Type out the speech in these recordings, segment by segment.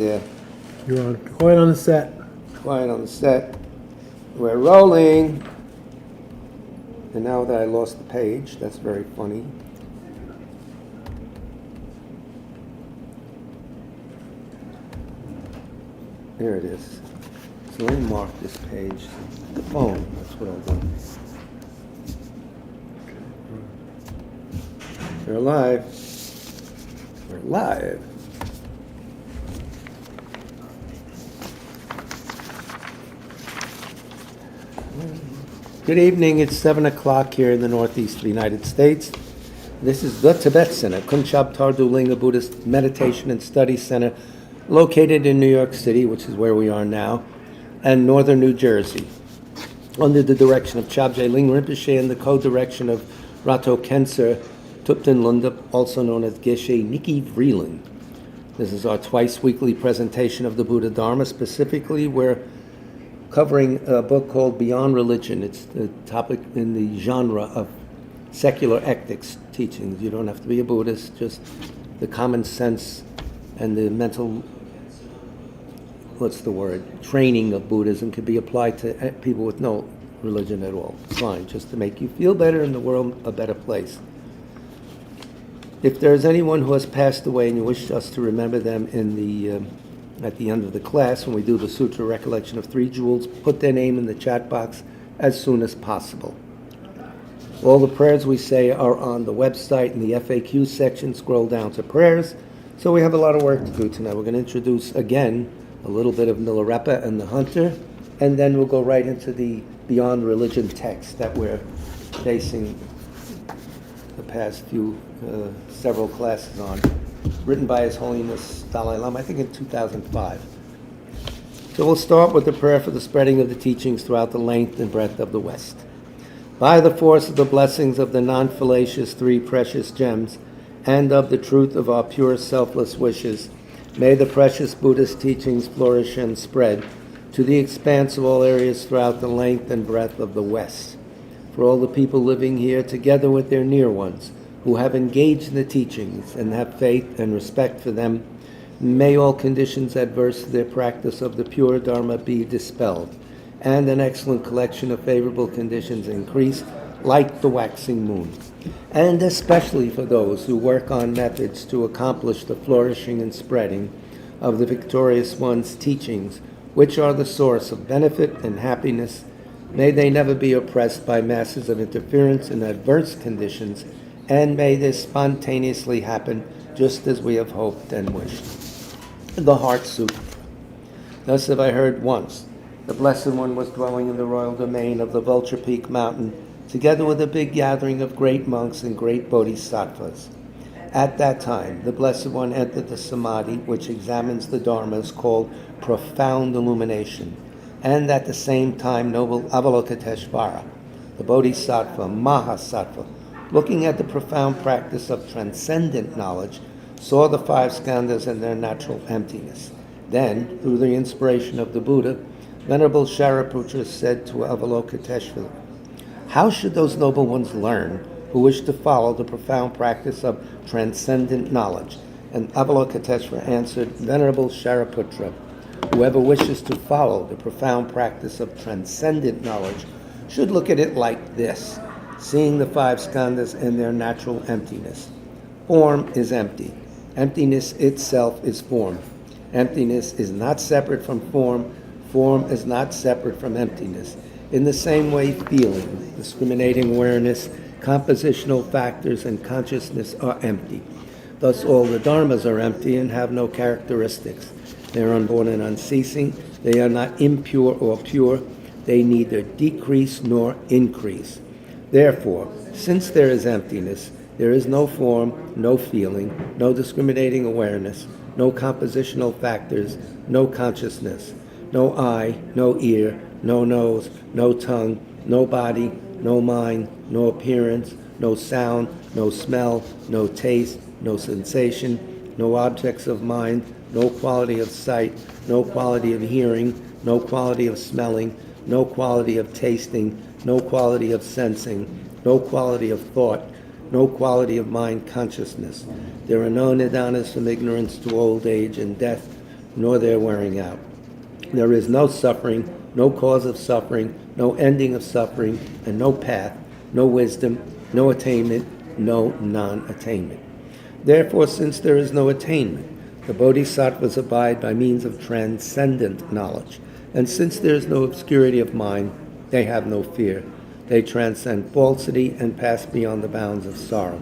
Yeah, You're on. Quiet on the set. quiet on the set. We're rolling. And now that I lost the page, that's very funny. There it is. So let me mark this page. The phone, that's what I'll do. We're live. We're live. Good evening. It's 7 o'clock here in the northeast of the United States. This is the Tibet Center, Kunchab Tardu Linga Buddhist Meditation and Study Center, located in New York City, which is where we are now, and northern New Jersey, under the direction of Chabje Ling Rinpoche and the co-direction of Rato Kenser Tupten Lunda, also known as Geshe Nikki Vreeland. This is our twice-weekly presentation of the Buddha Dharma. Specifically, we're covering a book called Beyond Religion. It's the topic in the genre of secular ethics teachings. You don't have to be a Buddhist, just the common sense and the mental, training of Buddhism could be applied to people with no religion at all. Fine, just to make you feel better and the world a better place. If there's anyone who has passed away and you wish us to remember them in the at the end of the class, when we do the Sutra Recollection of Three Jewels, put their name in the chat box as soon as possible. All the prayers we say are on the website in the FAQ section. Scroll down to prayers. So we have a lot of work to do tonight. We're going to introduce, again, a little bit of Milarepa and the Hunter, and then we'll go right into the Beyond Religion text that we're facing the past several classes on, written by His Holiness Dalai Lama, I think in 2005. So we'll start with the prayer for the spreading of the teachings throughout the length and breadth of the West. By the force of the blessings of the non-fallacious three precious gems and of the truth of our pure selfless wishes, may the precious Buddhist teachings flourish and spread to the expanse of all areas throughout the length and breadth of the West. For all the people living here, together with their near ones, who have engaged in the teachings and have faith and respect for them, may all conditions adverse to their practice of the pure Dharma be dispelled, and an excellent collection of favorable conditions increase like the waxing moon. And especially for those who work on methods to accomplish the flourishing and spreading of the Victorious One's teachings, which are the source of benefit and happiness, may they never be oppressed by masses of interference and adverse conditions, and may this spontaneously happen just as we have hoped and wished. The Heart Sutra. Thus have I heard once. The Blessed One was dwelling in the royal domain of the Vulture Peak Mountain, together with a big gathering of great monks and great bodhisattvas. At that time, the Blessed One entered the Samadhi, which examines the Dharmas, called profound illumination, and at the same time noble Avalokiteshvara, the Bodhisattva, Mahasattva, looking at the profound practice of transcendent knowledge, saw the five skandhas and their natural emptiness. Then, through the inspiration of the Buddha, Venerable Shariputra said to Avalokiteshvara, "How should those noble ones learn who wish to follow the profound practice of transcendent knowledge?" And Avalokiteshvara answered, "Venerable Shariputra, whoever wishes to follow the profound practice of transcendent knowledge should look at it like this, seeing the five skandhas in their natural emptiness. Form is empty. Emptiness itself is form. Emptiness is not separate from form. Form is not separate from emptiness. In the same way, feeling, discriminating awareness, compositional factors, and consciousness are empty. Thus all the dharmas are empty and have no characteristics. They are unborn and unceasing. They are not impure or pure. They neither decrease nor increase. Therefore, since there is emptiness, there is no form, no feeling, no discriminating awareness, no compositional factors, no consciousness, no eye, no ear, no nose, no tongue, no body, no mind, no appearance, no sound, no smell, no taste, no sensation, no objects of mind, no quality of sight, no quality of hearing, no quality of smelling, no quality of tasting, no quality of sensing, no quality of thought, no quality of mind consciousness. There are no nidanas from ignorance to old age and death, nor their wearing out. There is no suffering, no cause of suffering, no ending of suffering, and no path, no wisdom, no attainment, no non-attainment. Therefore, since there is no attainment, the bodhisattvas abide by means of transcendent knowledge. And since there is no obscurity of mind, they have no fear. They transcend falsity and pass beyond the bounds of sorrow.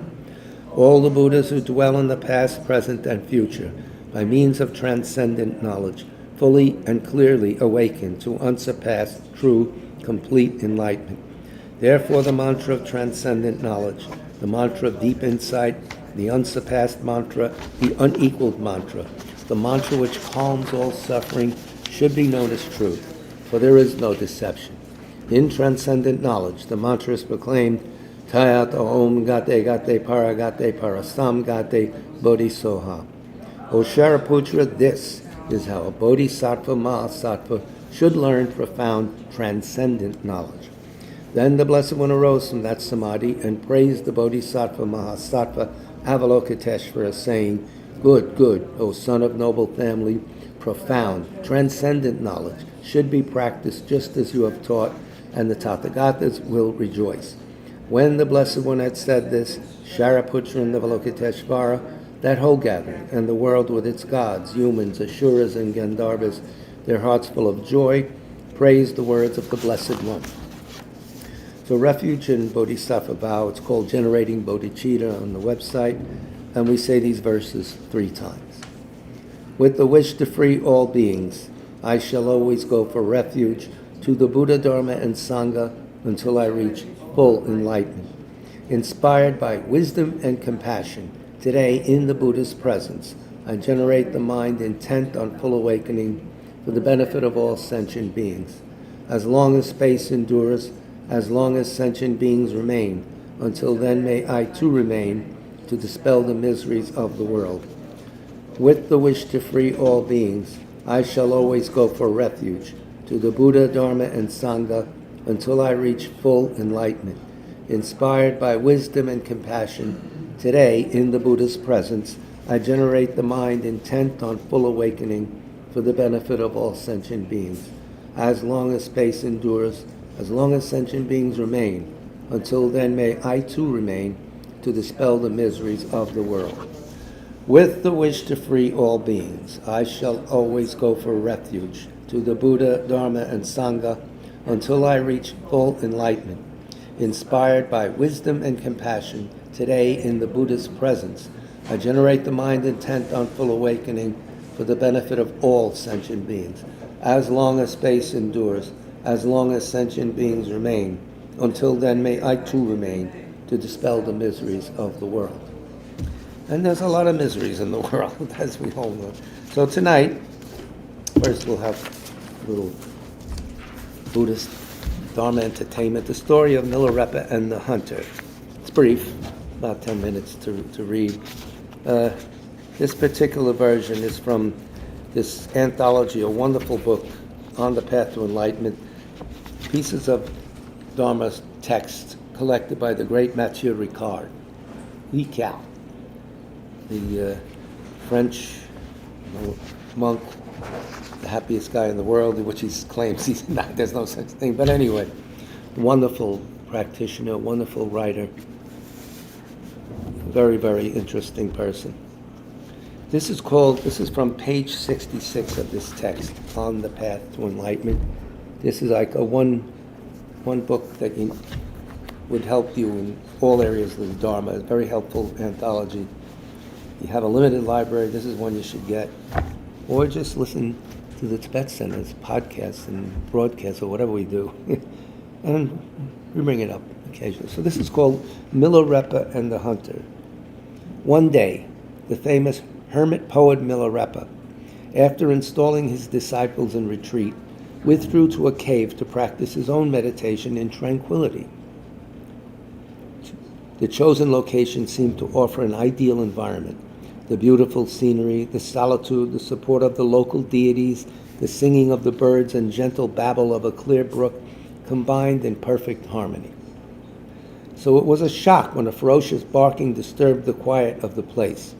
All the Buddhas who dwell in the past, present, and future, by means of transcendent knowledge, fully and clearly awaken to unsurpassed, true, complete enlightenment. Therefore, the mantra of transcendent knowledge, the mantra of deep insight, the unsurpassed mantra, the unequaled mantra, the mantra which calms all suffering, should be known as truth, for there is no deception. In transcendent knowledge, the mantra is proclaimed, Tayat Om Gate Gate Para Gate Parasam Gate Bodhisoha. O Shariputra, this is how a bodhisattva mahasattva should learn profound transcendent knowledge. Then the Blessed One arose from that samadhi and praised the bodhisattva mahasattva Avalokiteshvara, saying, Good, good, O son of noble family, profound, transcendent knowledge should be practiced just as you have taught, and the Tathagatas will rejoice. When the Blessed One had said this, Shariputra and Avalokiteshvara, that whole gathering, and the world with its gods, humans, asuras, and gandharvas, their hearts full of joy, praised the words of the Blessed One. So Refuge in Bodhisattva Vow, it's called Generating Bodhicitta on the website, and we say these verses 3 times. With the wish to free all beings, I shall always go for refuge to the Buddha, Dharma, and Sangha until I reach full enlightenment. Inspired by wisdom and compassion, today in the Buddha's presence, I generate the mind intent on full awakening for the benefit of all sentient beings. As long as space endures, as long as sentient beings remain, until then may I too remain to dispel the miseries of the world. With the wish to free all beings, I shall always go for refuge to the Buddha, Dharma, and Sangha until I reach full enlightenment. Inspired by wisdom and compassion, today in the Buddha's presence, I generate the mind intent on full awakening for the benefit of all sentient beings. As long as space endures, as long as sentient beings remain, until then may I too remain to dispel the miseries of the world. With the wish to free all beings, I shall always go for refuge to the Buddha, Dharma, and Sangha until I reach full enlightenment. Inspired by wisdom and compassion, today in the Buddha's presence, I generate the mind intent on full awakening for the benefit of all sentient beings. As long as space endures, as long as sentient beings remain, until then may I too remain to dispel the miseries of the world. And there's a lot of miseries in the world, as we all know. So tonight, first we'll have a little Buddhist Dharma entertainment, the story of Milarepa and the hunter. It's brief, about 10 minutes to read. This particular version is from this anthology, a wonderful book, On the Path to Enlightenment, pieces of Dharma text collected by the great Mathieu Ricard. Ricard, the French monk, the happiest guy in the world, which he claims he's not, there's no such thing. But anyway, wonderful practitioner, wonderful writer, very, very interesting person. This is from page 66 of this text, On the Path to Enlightenment. This is like a one book that would help you in all areas of the Dharma. It's a very helpful anthology. You have a limited library, this is one you should get. Or just listen to the Tibet Center's podcasts and broadcasts or whatever we do. And we bring it up occasionally. So this is called Milarepa and the Hunter. One day, the famous hermit poet Milarepa, after installing his disciples in retreat, withdrew to a cave to practice his own meditation in tranquility. The chosen location seemed to offer an ideal environment. The beautiful scenery, the solitude, the support of the local deities, the singing of the birds, and gentle babble of a clear brook combined in perfect harmony. So it was a shock when a ferocious barking disturbed the quiet of the place.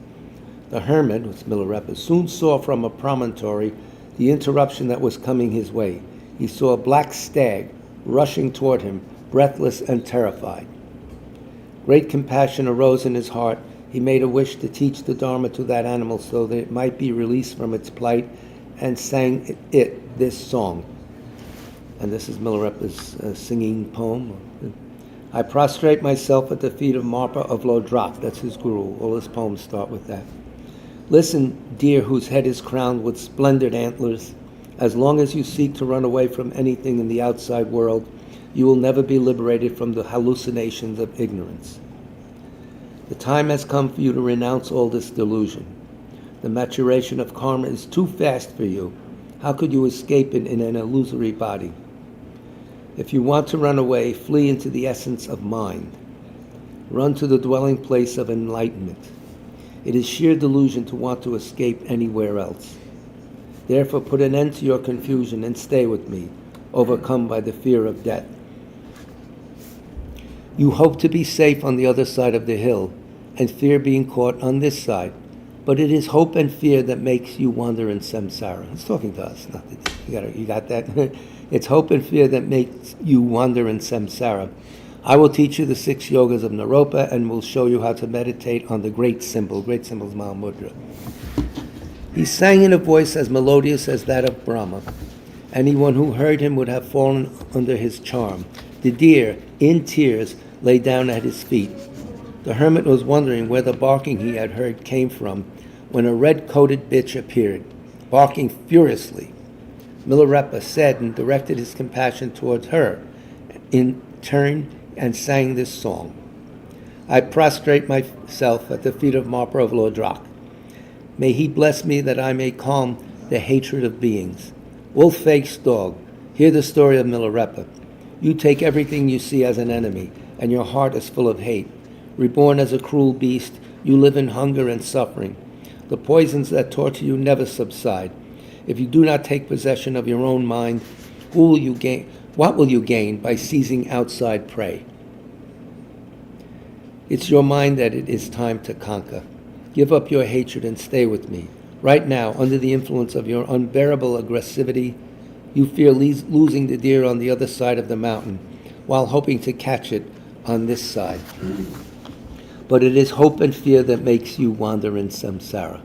The hermit, who's Milarepa, soon saw from a promontory the interruption that was coming his way. He saw a black stag rushing toward him, breathless and terrified. Great compassion arose in his heart. He made a wish to teach the Dharma to that animal so that it might be released from its plight, and sang it this song. And this is Milarepa's singing poem. I prostrate myself at the feet of Marpa of Lodrak. That's his guru. All his poems start with that. Listen, deer whose head is crowned with splendid antlers. As long as you seek to run away from anything in the outside world, you will never be liberated from the hallucinations of ignorance. The time has come for you to renounce all this delusion. The maturation of karma is too fast for you. How could you escape it in an illusory body? If you want to run away, flee into the essence of mind. Run to the dwelling place of enlightenment. It is sheer delusion to want to escape anywhere else. Therefore, put an end to your confusion and stay with me, overcome by the fear of death. You hope to be safe on the other side of the hill, and fear being caught on this side. But it is hope and fear that makes you wander in samsara. It's talking to us. You got that? It's hope and fear that makes you wander in samsara. I will teach you the 6 yogas of Naropa and will show you how to meditate on the great symbol. Great symbol is Mahamudra. He sang in a voice as melodious as that of Brahma. Anyone who heard him would have fallen under his charm. The deer, in tears, lay down at his feet. The hermit was wondering where the barking he had heard came from when a red-coated bitch appeared, barking furiously. Milarepa said and directed his compassion towards her in turn and sang this song. I prostrate myself at the feet of Marpa of Lodrak. May he bless me that I may calm the hatred of beings. Wolf-faced dog, hear the story of Milarepa. You take everything you see as an enemy, and your heart is full of hate. Reborn as a cruel beast, you live in hunger and suffering. The poisons that torture you never subside. If you do not take possession of your own mind, what will you gain by seizing outside prey? It's your mind that it is time to conquer. Give up your hatred and stay with me. Right now, under the influence of your unbearable aggressivity, you fear losing the deer on the other side of the mountain, while hoping to catch it on this side. But it is hope and fear that makes you wander in samsara.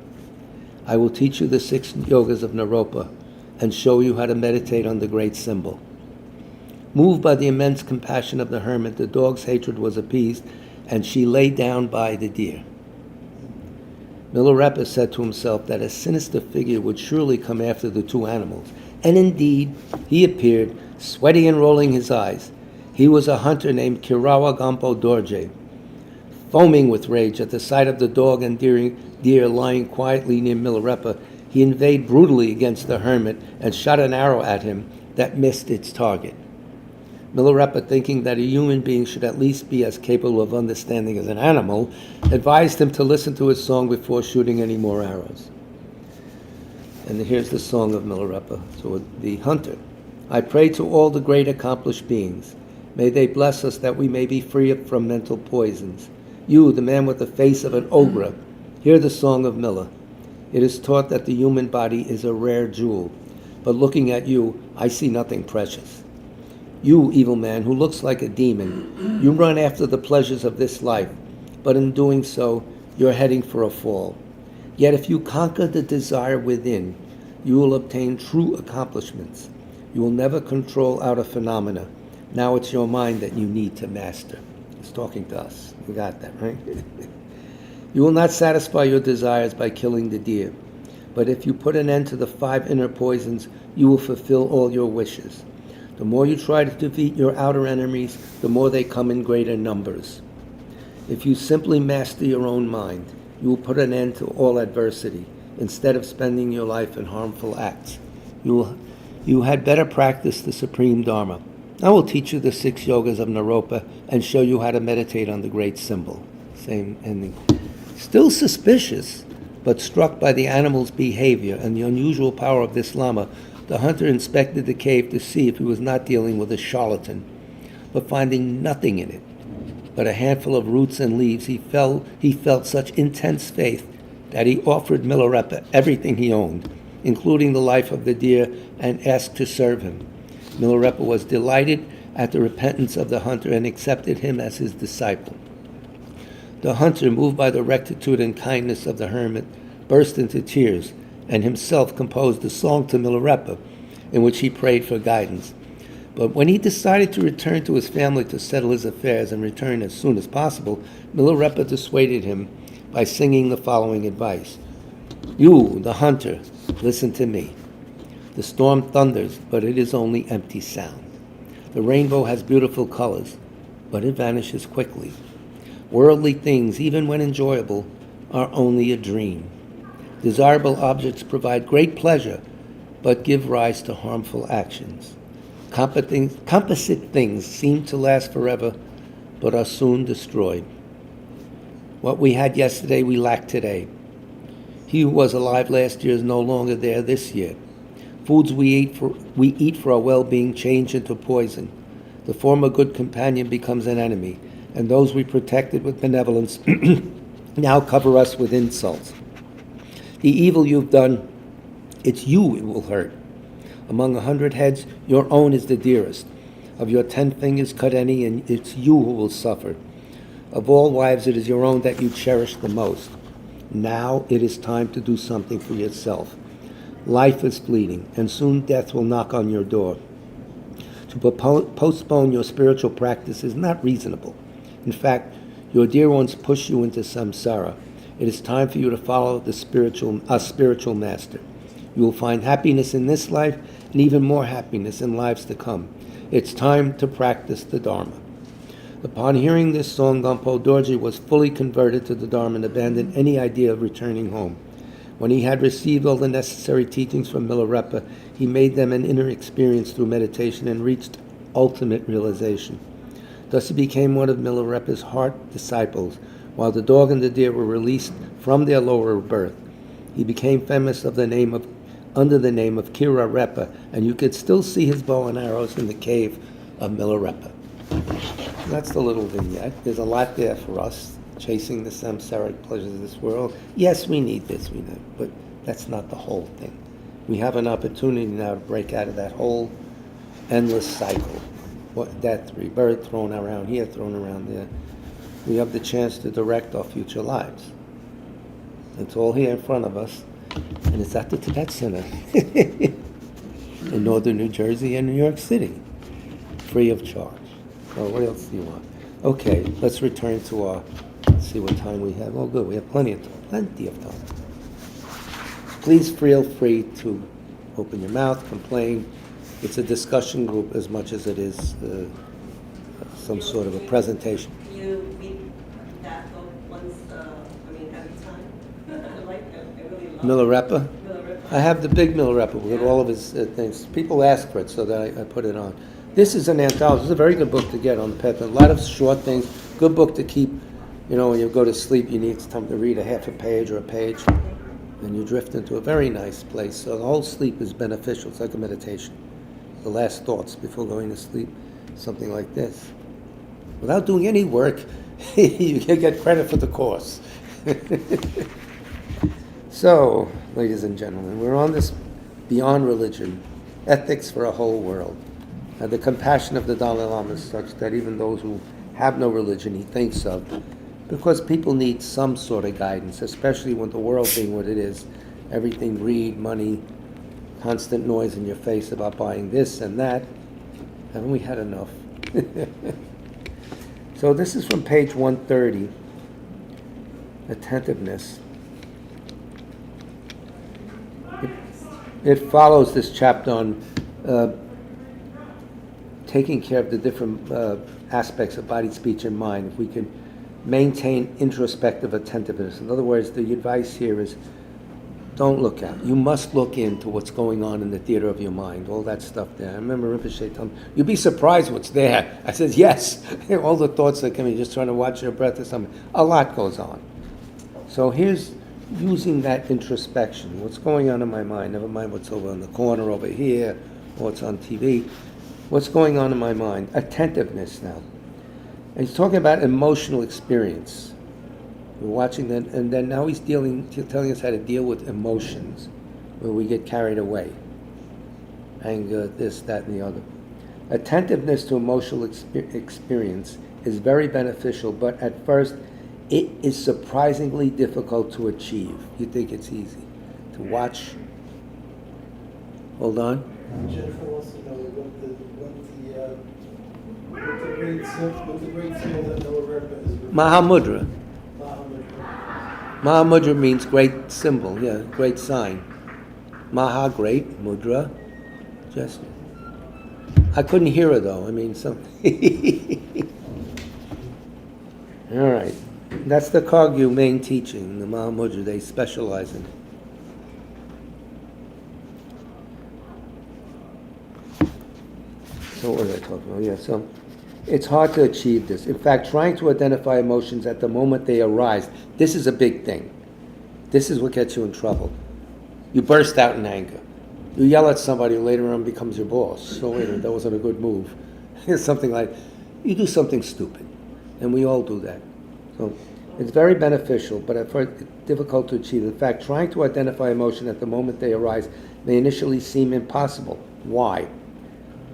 I will teach you the 6 yogas of Naropa and show you how to meditate on the great symbol. Moved by the immense compassion of the hermit, the dog's hatred was appeased, and she lay down by the deer. Milarepa said to himself that a sinister figure would surely come after the 2 animals, and indeed, he appeared, sweaty and rolling his eyes. He was a hunter named Kirawa Gampo Dorje. Foaming with rage at the sight of the dog and deer lying quietly near Milarepa, he inveighed brutally against the hermit and shot an arrow at him that missed its target. Milarepa, thinking that a human being should at least be as capable of understanding as an animal, advised him to listen to his song before shooting any more arrows. And here's the song of Milarepa, so the hunter. I pray to all the great accomplished beings. May they bless us that we may be free from mental poisons. You, the man with the face of an ogre, hear the song of Mila. It is taught that the human body is a rare jewel, but looking at you, I see nothing precious. You, evil man, who looks like a demon, you run after the pleasures of this life, but in doing so, you're heading for a fall. Yet if you conquer the desire within, you will obtain true accomplishments. You will never control outer phenomena. Now it's your mind that you need to master. It's talking to us. We got that, right? You will not satisfy your desires by killing the deer, but if you put an end to the 5 inner poisons, you will fulfill all your wishes. The more you try to defeat your outer enemies, the more they come in greater numbers. If you simply master your own mind, you will put an end to all adversity, instead of spending your life in harmful acts. You had better practice the Supreme Dharma. I will teach you the 6 yogas of Naropa and show you how to meditate on the great symbol. Same ending. Still suspicious, but struck by the animal's behavior and the unusual power of this lama, the hunter inspected the cave to see if he was not dealing with a charlatan. But finding nothing in it but a handful of roots and leaves, he felt such intense faith that he offered Milarepa everything he owned, including the life of the deer, and asked to serve him. Milarepa was delighted at the repentance of the hunter and accepted him as his disciple. The hunter, moved by the rectitude and kindness of the hermit, burst into tears and himself composed a song to Milarepa in which he prayed for guidance. But when he decided to return to his family to settle his affairs and return as soon as possible, Milarepa dissuaded him by singing the following advice. "You, the hunter, listen to me. The storm thunders, but it is only empty sound. The rainbow has beautiful colors, but it vanishes quickly. Worldly things, even when enjoyable, are only a dream. Desirable objects provide great pleasure, but give rise to harmful actions. Composite things seem to last forever, but are soon destroyed. What we had yesterday, we lack today. He who was alive last year is no longer there this year. Foods we eat for our well-being change into poison. The former good companion becomes an enemy, and those we protected with benevolence now cover us with insults. The evil you've done, it's you it will hurt. Among 100 heads, your own is the dearest. Of your 10 fingers, cut any, and it's you who will suffer. Of all wives, it is your own that you cherish the most. Now it is time to do something for yourself. Life is fleeting, and soon death will knock on your door. To postpone your spiritual practice is not reasonable. In fact, your dear ones push you into samsara. It is time for you to follow a spiritual master. You will find happiness in this life and even more happiness in lives to come. It's time to practice the Dharma." Upon hearing this song, Gampo Dorji was fully converted to the Dharma and abandoned any idea of returning home. When he had received all the necessary teachings from Milarepa, he made them an inner experience through meditation and reached ultimate realization. Thus he became one of Milarepa's heart disciples. While the dog and the deer were released from their lower birth, he became famous under the name of Kira Repa, and you could still see his bow and arrows in the cave of Milarepa. That's the little vignette. There's a lot there for us, chasing the samsaric pleasures of this world. Yes, we need this, we know, but that's not the whole thing. We have an opportunity now to break out of that whole endless cycle. Death, rebirth, thrown around here, thrown around there. We have the chance to direct our future lives. It's all here in front of us, and it's at the Tibet Center in northern New Jersey and New York City, free of charge. Oh, what else do you want? Okay, let's return to our, see what time we have. Oh, good, we have plenty of time. Please feel free to open your mouth, complain. It's a discussion group as much as it is some sort of a presentation. You read that book once, every time? I like it. I really love Milarepa? Milarepa. I have the big Milarepa with all of his things. People ask for it, so that I put it on. This is an anthology. This is a very good book to get on the path. A lot of short things. Good book to keep. You know, when you go to sleep, you need time to read a half a page or a page, and you drift into a very nice place. So the whole sleep is beneficial. It's like a meditation. The last thoughts before going to sleep, something like this. Without doing any work, you can get credit for the course. So, ladies and gentlemen, we're on this beyond religion, ethics for a whole world. The compassion of the Dalai Lama is such that even those who have no religion he thinks of, because people need some sort of guidance, especially with the world being what it is, everything greed, money, constant noise in your face about buying this and that. Haven't we had enough? So this is from page 130, attentiveness. It follows this chapter on taking care of the different aspects of body, speech, and mind. If we can maintain introspective attentiveness. In other words, the advice here is don't look out. You must look into what's going on in the theater of your mind, all that stuff there. I remember Rinpoche telling me, you'd be surprised what's there. I said, yes. All the thoughts that come in, just trying to watch your breath or something. A lot goes on. So here's using that introspection. What's going on in my mind? Never mind what's over in the corner over here, or what's on TV. What's going on in my mind? Attentiveness now. And he's talking about emotional experience. We're watching that, and then now he's telling us how to deal with emotions, where we get carried away. Anger, this, that, and the other. Attentiveness to emotional experience is very beneficial, but at first it is surprisingly difficult to achieve. You think it's easy to watch? Hold on. Jennifer wants to know what the great symbol that Milarepa is. Mahamudra. Mahamudra. Mahamudra means great symbol, yeah, great sign. Maha, great, mudra, gesture. I couldn't hear her though. I mean, some. All right, that's the Kagyu main teaching, the Mahamudra. They specialize in. So what was I talking about? Yeah, so it's hard to achieve this. In fact, trying to identify emotions at the moment they arise, this is a big thing. This is what gets you in trouble. You burst out in anger. You yell at somebody who later on becomes your boss. So wait a minute, that wasn't a good move. It's something like, you do something stupid. And we all do that. So it's very beneficial, but at first it's difficult to achieve. In fact, trying to identify emotion at the moment they arise may initially seem impossible. Why?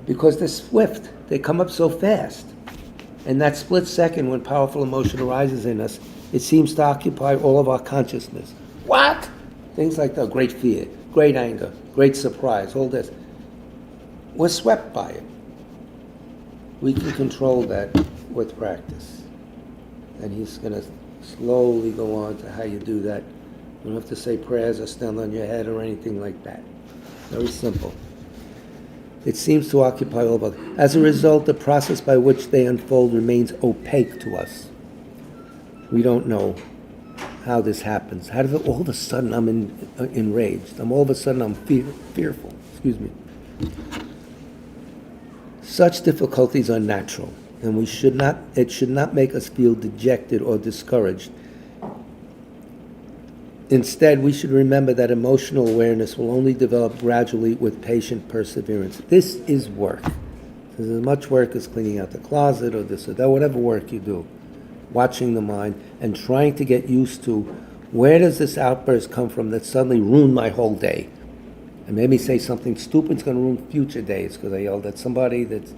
Because they're swift. They come up so fast. And that split second when powerful emotion arises in us, it seems to occupy all of our consciousness. What? Things like that, great fear, great anger, great surprise, all this. We're swept by it. We can control that with practice. And he's going to slowly go on to how you do that. You don't have to say prayers or stand on your head or anything like that. Very simple. It seems to occupy all of us. As a result, the process by which they unfold remains opaque to us. We don't know how this happens. How does it, all of a sudden I'm enraged? All of a sudden I'm fearful. Excuse me. Such difficulties are natural, and it should not make us feel dejected or discouraged. Instead, we should remember that emotional awareness will only develop gradually with patient perseverance. This is work. This is as much work as cleaning out the closet or this or that, whatever work you do. Watching the mind and trying to get used to where does this outburst come from that suddenly ruined my whole day and made me say something stupid. It's going to ruin future days because I yelled at somebody that's,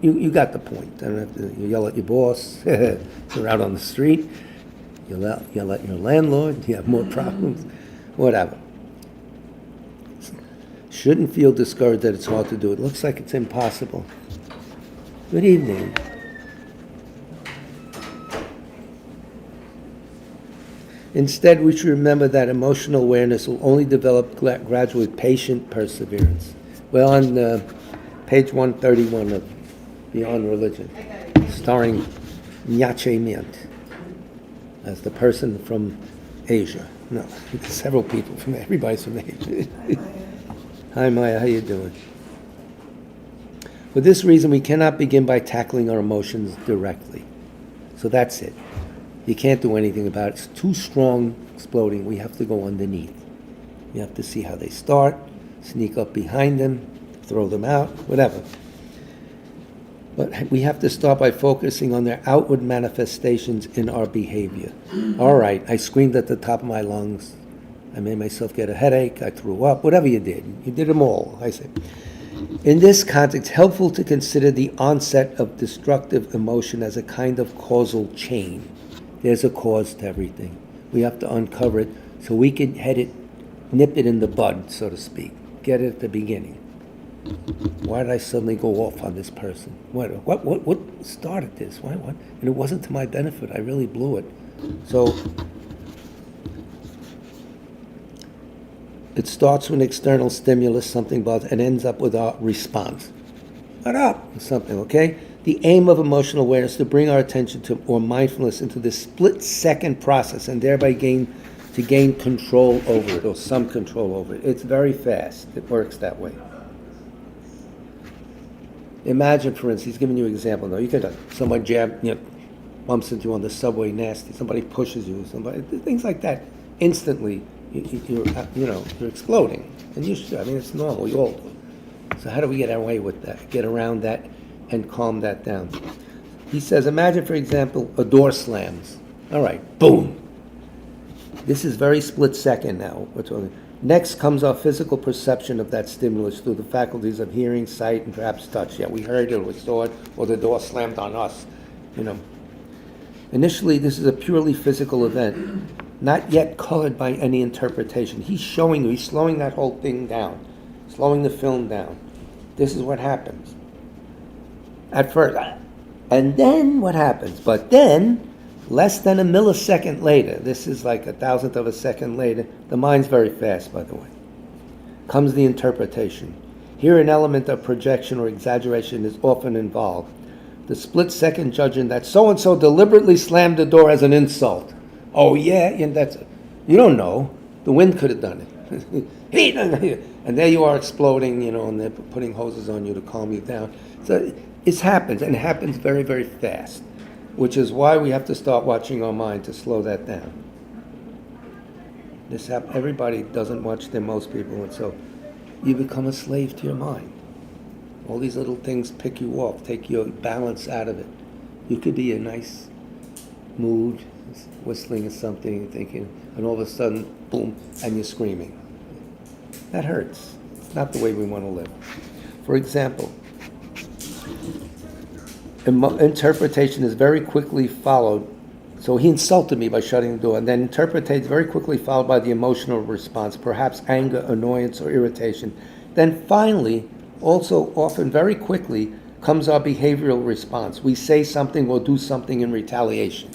you got the point. I don't have to, you yell at your boss, you're out on the street, you yell at your landlord, you have more problems, whatever. Shouldn't feel discouraged that it's hard to do. It looks like it's impossible. Good evening. Instead, we should remember that emotional awareness will only develop gradually with patient perseverance. Well, on page 131 of Beyond Religion, starring Nyache Mint as the person from Asia. No, several people from, everybody's from Asia. Hi Maya, how you doing? For this reason, we cannot begin by tackling our emotions directly. So that's it. You can't do anything about it. It's too strong, exploding. We have to go underneath. You have to see how they start, sneak up behind them, throw them out, whatever. But we have to start by focusing on their outward manifestations in our behavior. All right, I screamed at the top of my lungs. I made myself get a headache. I threw up. Whatever you did them all, I say. In this context, it's helpful to consider the onset of destructive emotion as a kind of causal chain. There's a cause to everything. We have to uncover it so we can nip it in the bud, so to speak. Get it at the beginning. Why did I suddenly go off on this person? What started this? Why? And it wasn't to my benefit. I really blew it. So it starts with an external stimulus, something bothers, and ends up with our response. What up? Something, okay? The aim of emotional awareness is to bring our attention to, or mindfulness into this split-second process and thereby gain control over it, or some control over it. It's very fast. It works that way. Imagine, for instance, he's giving you an example now. You could someone bumps into you on the subway, nasty. Somebody pushes you, things like that. Instantly, you're exploding, and you should. I mean, it's normal. We all do. So how do we get away with that? Get around that and calm that down. He says, imagine, for example, a door slams. All right, boom. This is very split second now. Next comes our physical perception of that stimulus through the faculties of hearing, sight, and perhaps touch. Yeah, we heard it, or we saw it, or the door slammed on us, you know. Initially, this is a purely physical event, not yet colored by any interpretation. He's showing you, he's slowing that whole thing down, slowing the film down. This is what happens. At first, and then what happens? But then, less than a millisecond later, this is like a thousandth of a second later, the mind's very fast, by the way, comes the interpretation. Here an element of projection or exaggeration is often involved. The split-second judging that so-and-so deliberately slammed the door as an insult. Oh yeah, and that's, you don't know. The wind could have done it. And there you are exploding, you know, and they're putting hoses on you to calm you down. So it happens, and it happens very, very fast, which is why we have to start watching our mind to slow that down. Everybody doesn't watch them, most people, and so you become a slave to your mind. All these little things pick you off, take your balance out of it. You could be in a nice mood, whistling at something, thinking, and all of a sudden, boom, and you're screaming. That hurts. It's not the way we want to live. For example, interpretation is very quickly followed. So he insulted me by shutting the door, and then interpretation is very quickly followed by the emotional response, perhaps anger, annoyance, or irritation. Then finally, also often very quickly, comes our behavioral response. We say something or do something in retaliation,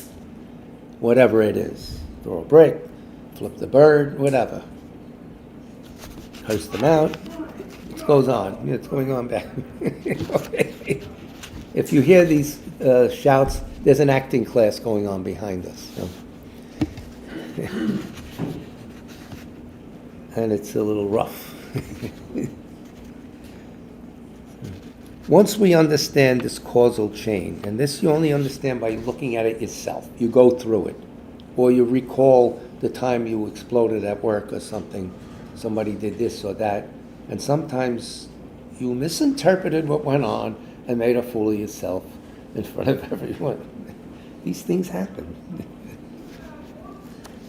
whatever it is. Throw a brick, flip the bird, whatever. Curse them out. It goes on. It's going on back. Okay. If you hear these shouts, there's an acting class going on behind us. So. And it's a little rough. Once we understand this causal chain, and this you only understand by looking at it yourself, you go through it, or you recall the time you exploded at work or something, somebody did this or that, and sometimes you misinterpreted what went on and made a fool of yourself in front of everyone. These things happen.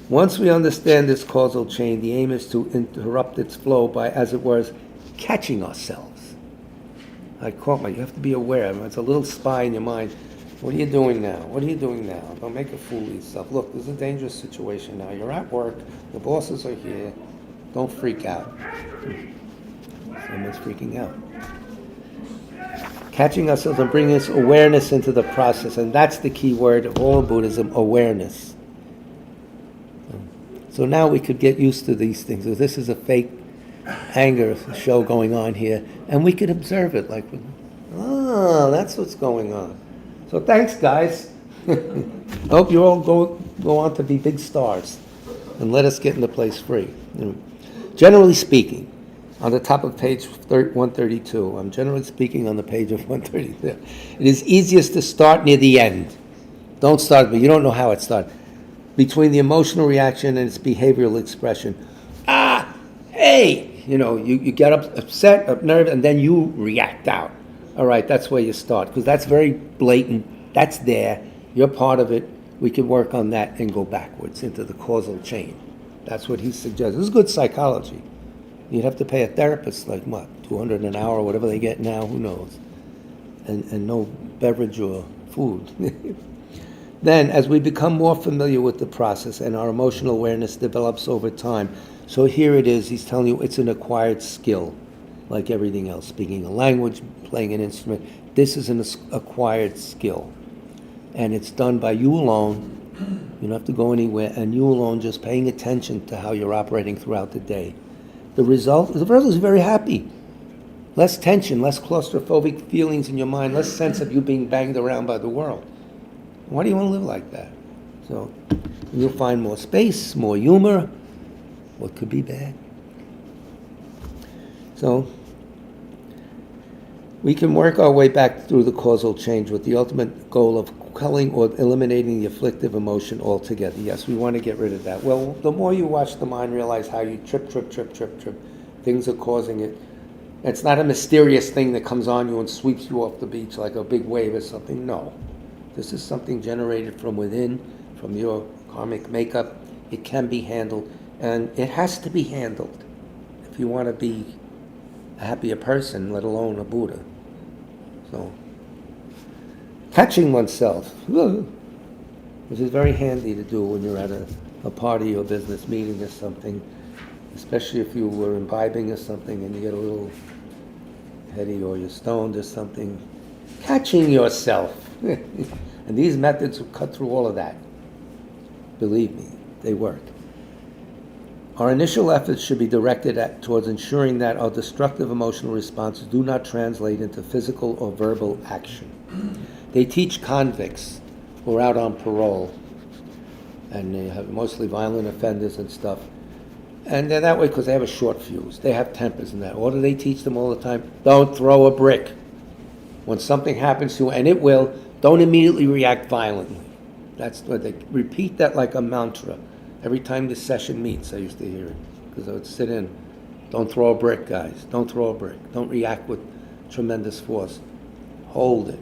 Once we understand this causal chain, the aim is to interrupt its flow by, as it were, catching ourselves. You have to be aware. It's a little spy in your mind. What are you doing now? What are you doing now? Don't make a fool of yourself. Look, this is a dangerous situation now. You're at work. The bosses are here. Don't freak out. Someone's freaking out. Catching ourselves and bringing this awareness into the process. And that's the key word of all of Buddhism, awareness. So now we could get used to these things. So this is a fake anger show going on here, and we could observe it like, oh, that's what's going on. So thanks, guys. I hope you all go on to be big stars, and let us get in the place free. Generally speaking, on the top of page 132, I'm generally speaking on the page of 132. It is easiest to start near the end. Don't start, but you don't know how it started. Between the emotional reaction and its behavioral expression. Hey! You get upset, upnerved, and then you react out. All right, that's where you start, because that's very blatant. That's there. You're part of it. We can work on that and go backwards into the causal chain. That's what he suggests. This is good psychology. You'd have to pay a therapist like what, $200 an hour, whatever they get now, who knows? And no beverage or food. Then, as we become more familiar with the process and our emotional awareness develops over time, so here it is, he's telling you it's an acquired skill, like everything else. Speaking a language, playing an instrument, this is an acquired skill. And it's done by you alone. You don't have to go anywhere, and you alone just paying attention to how you're operating throughout the day. The result is very happy. Less tension, less claustrophobic feelings in your mind, less sense of you being banged around by the world. Why do you want to live like that? So you'll find more space, more humor. What could be bad? So we can work our way back through the causal change with the ultimate goal of quelling or eliminating the afflictive emotion altogether. Yes, we want to get rid of that. Well, the more you watch the mind, realize how you trip. Things are causing it. It's not a mysterious thing that comes on you and sweeps you off the beach like a big wave or something. No. This is something generated from within, from your karmic makeup. It can be handled, and it has to be handled if you want to be a happier person, let alone a Buddha. So, catching oneself, which is very handy to do when you're at a party or business meeting or something, especially if you were imbibing or something and you get a little heady or you're stoned or something. Catching yourself. And these methods will cut through all of that. Believe me, they work. Our initial efforts should be directed towards ensuring that our destructive emotional responses do not translate into physical or verbal action. They teach convicts who are out on parole, and they have mostly violent offenders and stuff. And they're that way because they have a short fuse. They have tempers and that. What do they teach them all the time? Don't throw a brick. When something happens to you, and it will, don't immediately react violently. That's what they repeat that like a mantra. Every time the session meets, I used to hear it. Because I would sit in. Don't throw a brick, guys. Don't throw a brick. Don't react with tremendous force. Hold it.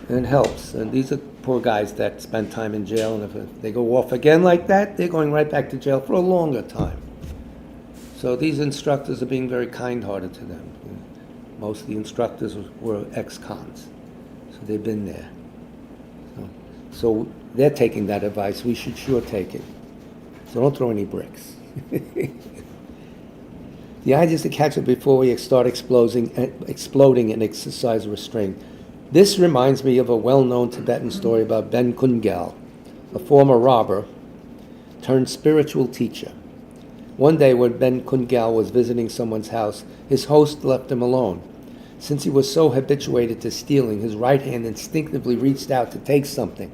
And it helps. And these are poor guys that spend time in jail, and if they go off again like that, they're going right back to jail for a longer time. So these instructors are being very kind-hearted to them. Most of the instructors were ex-cons, so they've been there. So they're taking that advice. We should sure take it. So don't throw any bricks. The idea is to catch it before we start exploding and exercise restraint. This reminds me of a well-known Tibetan story about Ben Kungal, a former robber turned spiritual teacher. One day when Ben Kungal was visiting someone's house, his host left him alone. Since he was so habituated to stealing, his right hand instinctively reached out to take something.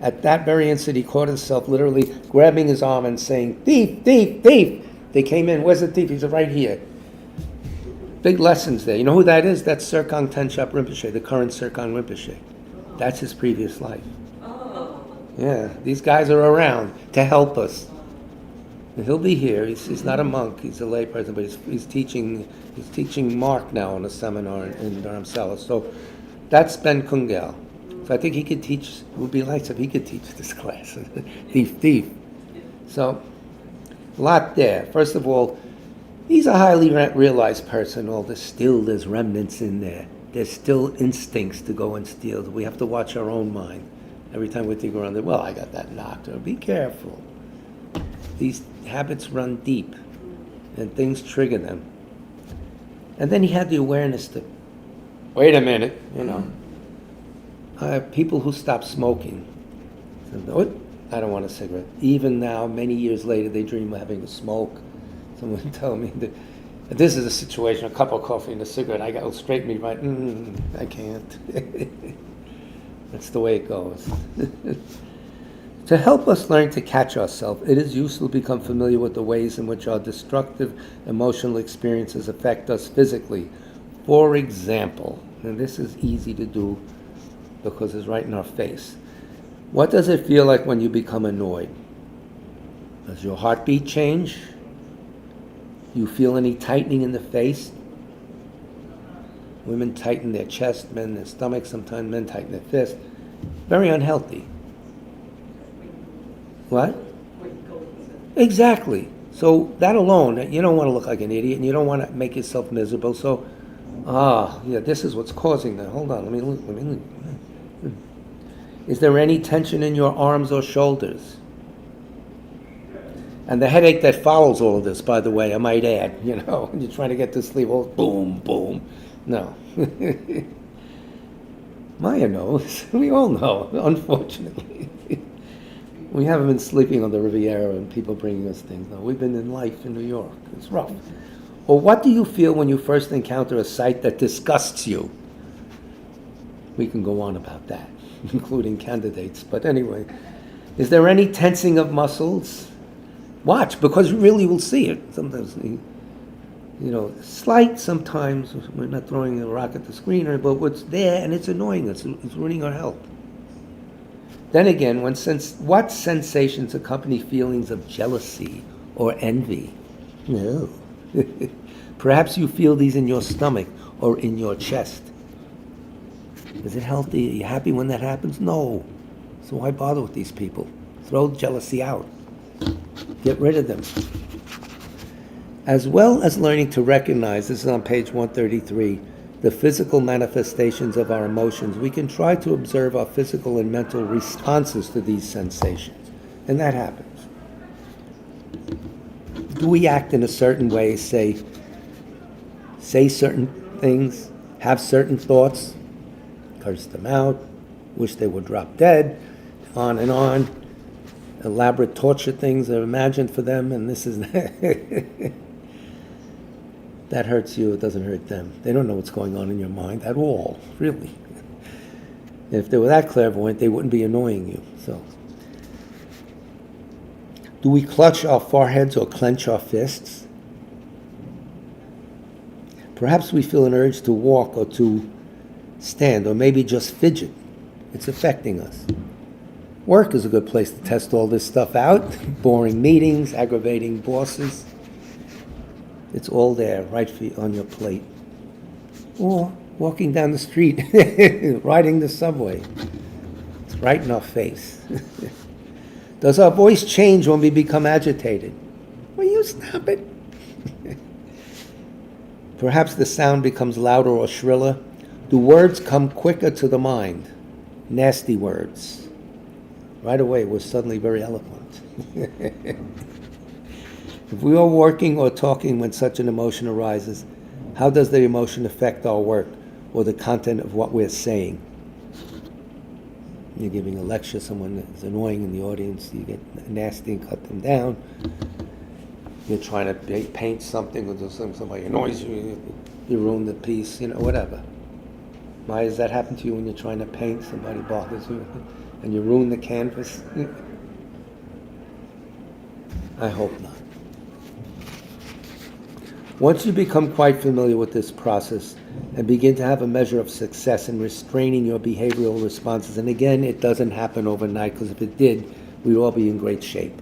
At that very instant, he caught himself literally grabbing his arm and saying, "Thief, thief, thief!" They came in. "Where's the thief?" He said, "Right here." Big lessons there. You know who that is? That's Serkang Tenshap Rinpoche, the current Serkang Rinpoche. That's his previous life. Yeah, these guys are around to help us. And he'll be here. He's not a monk. He's a layperson, but he's teaching Mark now on a seminar in Dharamsala. So that's Ben Kungal. So I think he could teach. It would be nice if he could teach this class. Thief. So a lot there. First of all, he's a highly realized person. There's remnants in there. There's still instincts to go and steal. We have to watch our own mind. Every time we think around there, well, I got that knocked. Or be careful. These habits run deep, and things trigger them. And then he had the awareness to, wait a minute, people who stop smoking. I don't want a cigarette. Even now, many years later, they dream of having a smoke. Someone told me that this is a situation, a cup of coffee and a cigarette, I got straight me right, I can't. That's the way it goes. To help us learn to catch ourselves, it is useful to become familiar with the ways in which our destructive emotional experiences affect us physically. For example, and this is easy to do because it's right in our face. What does it feel like when you become annoyed? Does your heartbeat change? Do you feel any tightening in the face? Women tighten their chest, men their stomach, sometimes men tighten their fist. Very unhealthy. What? Exactly. So that alone, you don't want to look like an idiot, and you don't want to make yourself miserable. So, this is what's causing that. Hold on, let me look. Is there any tension in your arms or shoulders? And the headache that follows all of this, by the way, I might add, when you're trying to get to sleep, boom, boom. No. Maya knows. We all know, unfortunately. We haven't been sleeping on the Riviera and people bringing us things. No, we've been in life in New York. It's rough. Or what do you feel when you first encounter a sight that disgusts you? We can go on about that, including candidates. But anyway, is there any tensing of muscles? Watch, because you really will see it. Sometimes, slight sometimes. We're not throwing a rock at the screener, but what's there, and it's annoying us. It's ruining our health. Then again, what sensations accompany feelings of jealousy or envy? No. Perhaps you feel these in your stomach or in your chest. Is it healthy? Are you happy when that happens? No. So why bother with these people? Throw jealousy out. Get rid of them. As well as learning to recognize, this is on page 133, the physical manifestations of our emotions, we can try to observe our physical and mental responses to these sensations. And that happens. Do we act in a certain way, say certain things, have certain thoughts, curse them out, wish they would drop dead, on and on, elaborate torture things are imagined for them, and this is that hurts you, it doesn't hurt them. They don't know what's going on in your mind at all, really. If they were that clairvoyant, they wouldn't be annoying you. So, do we clutch our foreheads or clench our fists? Perhaps we feel an urge to walk or to stand or maybe just fidget. It's affecting us. Work is a good place to test all this stuff out. Boring meetings, aggravating bosses. It's all there, right on your plate. Or walking down the street, riding the subway. It's right in our face. Does our voice change when we become agitated? Will you stop it? Perhaps the sound becomes louder or shriller. Do words come quicker to the mind? Nasty words. Right away, we're suddenly very eloquent. If we are working or talking when such an emotion arises, how does the emotion affect our work or the content of what we're saying? You're giving a lecture, someone is annoying in the audience, you get nasty and cut them down. You're trying to paint something or do something, somebody annoys you, you ruin the piece, whatever. Why does that happen to you when you're trying to paint? Somebody bothers you and you ruin the canvas? I hope not. Once you become quite familiar with this process and begin to have a measure of success in restraining your behavioral responses, and again, it doesn't happen overnight, because if it did, we'd all be in great shape.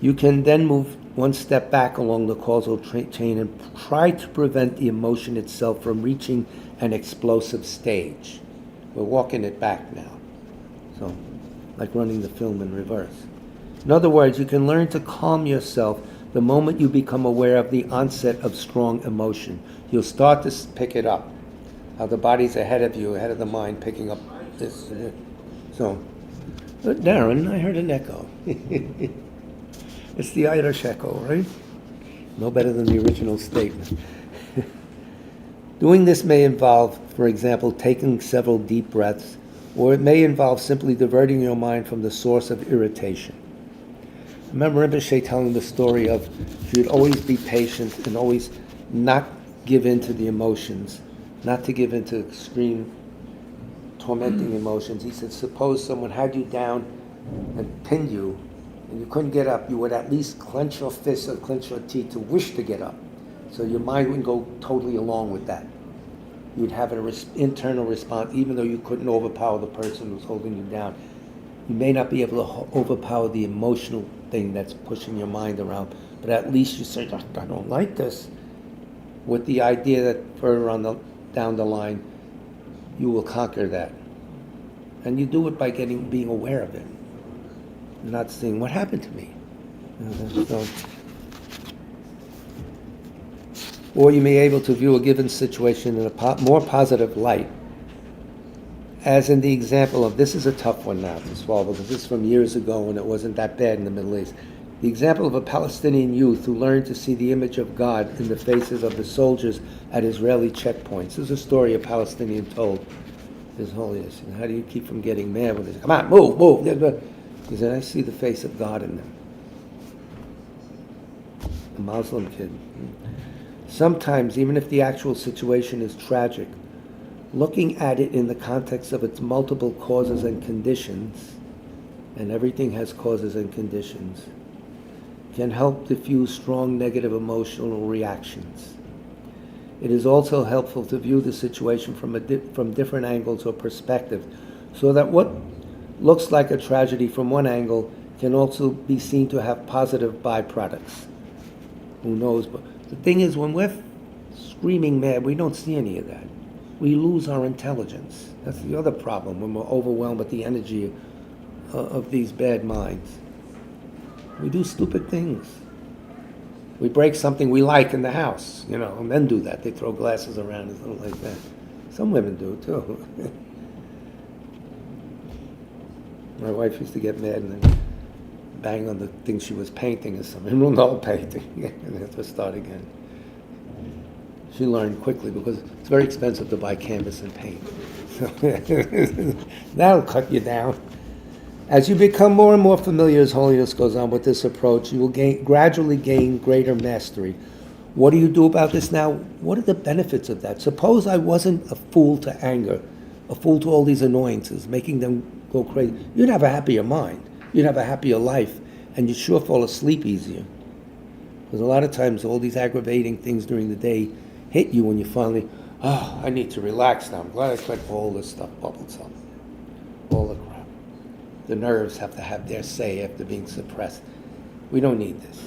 You can then move one step back along the causal chain and try to prevent the emotion itself from reaching an explosive stage. We're walking it back now. So, like running the film in reverse. In other words, you can learn to calm yourself the moment you become aware of the onset of strong emotion. You'll start to pick it up. How the body's ahead of you, ahead of the mind, picking up this. So, Darren, I heard an echo. It's the Irish echo, right? No better than the original statement. Doing this may involve, for example, taking several deep breaths, or it may involve simply diverting your mind from the source of irritation. I remember Rinpoche telling the story of you'd always be patient and always not give in to the emotions, not to give in to extreme tormenting emotions. He said, suppose someone had you down and pinned you and you couldn't get up, you would at least clench your fists or clench your teeth to wish to get up. So your mind wouldn't go totally along with that. You'd have an internal response, even though you couldn't overpower the person who's holding you down. You may not be able to overpower the emotional thing that's pushing your mind around, but at least you say, I don't like this, with the idea that further on down the line, you will conquer that. And you do it by being aware of it, not saying, what happened to me? Or you may be able to view a given situation in a more positive light. As in the example of, this is a tough one now to swallow, because this is from years ago and it wasn't that bad in the Middle East. The example of a Palestinian youth who learned to see the image of God in the faces of the soldiers at Israeli checkpoints. This is a story a Palestinian told His Holiness. How do you keep from getting mad when they say, come on, move, move? He said, I see the face of God in them. A Muslim kid. Sometimes, even if the actual situation is tragic, looking at it in the context of its multiple causes and conditions, and everything has causes and conditions, can help diffuse strong negative emotional reactions. It is also helpful to view the situation from different angles or perspectives, so that what looks like a tragedy from one angle can also be seen to have positive byproducts. Who knows? But the thing is, when we're screaming mad, we don't see any of that. we lose our intelligence. That's the other problem when we're overwhelmed with the energy of these bad minds. We do stupid things. We break something we like in the house, and men do that. They throw glasses around and stuff like that. Some women do, too. My wife used to get mad and then bang on the thing she was painting or something. Ruined the whole painting and have to start again. She learned quickly because it's very expensive to buy canvas and paint. That'll cut you down. As you become more and more familiar as holiness goes on with this approach, you will gradually gain greater mastery. What do you do about this now? What are the benefits of that? Suppose I wasn't a fool to anger, a fool to all these annoyances, making them go crazy. You'd have a happier mind. You'd have a happier life, and you'd sure fall asleep easier. Because a lot of times all these aggravating things during the day hit you when you finally, I need to relax now. I'm glad I let all this stuff bubbles up. All the crap. The nerves have to have their say after being suppressed. We don't need this.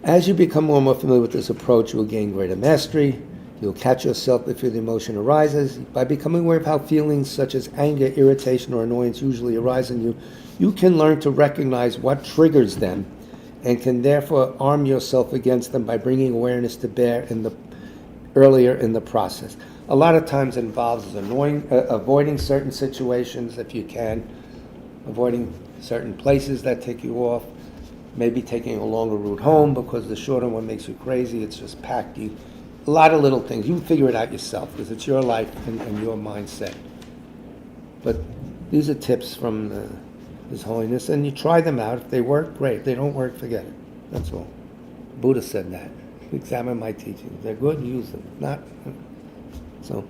As you become more and more familiar with this approach, you will gain greater mastery. You'll catch yourself before the emotion arises. By becoming aware of how feelings such as anger, irritation, or annoyance usually arise in you, you can learn to recognize what triggers them and can therefore arm yourself against them by bringing awareness to bear earlier in the process. A lot of times it involves avoiding certain situations if you can, avoiding certain places that take you off, maybe taking a longer route home because the shorter one makes you crazy. It's just packed. A lot of little things. You can figure it out yourself because it's your life and your mindset. But these are tips from His Holiness, and you try them out. If they work, great. If they don't work, forget it. That's all. Buddha said that. Examine my teachings. If they're good, use them. If not, so.